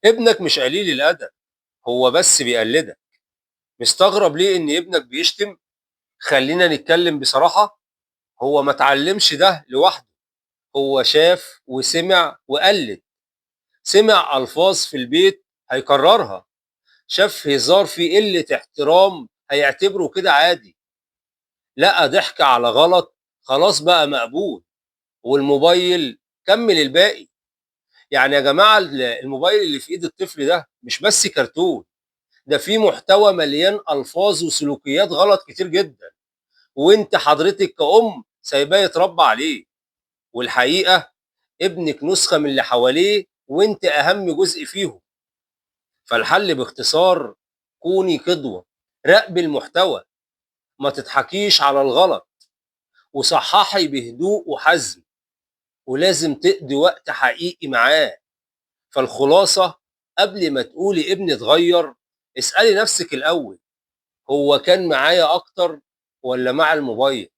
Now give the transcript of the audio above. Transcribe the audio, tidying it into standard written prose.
ابنك مش قليل الأدب، هو بس بيقلدك. مستغرب ليه إن ابنك بيشتم؟ خلّينا نتكلم بصراحة، هو ما اتعلمش ده لوحده، هو شاف وسمع وقلد. سمع ألفاظ في البيت هيكررها، شاف هزار فيه قلة احترام هيعتبره كده عادي، لقى ضحك على غلط خلاص بقى مقبول، والموبايل كمّل الباقي. يعني يا جماعة الموبايل اللي في إيد الطفل ده مش بس كرتون، ده فيه محتوى مليان ألفاظ وسلوكيات غلط كتير جدًا، وأنتِ حضرتِك كأم سايباه يتربى عليه، والحقيقة ابنِك نسخة من اللي حواليه وأنتِ أهم جزء فيهم. فالحل باختصار كوني قدوة، راقبي المحتوى، ما تضحكيش على الغلط، وصحّحي بهدوء وحزم، ولازم تقضي وقت حقيقي معاه. فالخلاصة قبل ما تقولي ابني اتغيّر، اسألي نفسِك الأول، هو كان معايا أكتر والّا مع الموبايل؟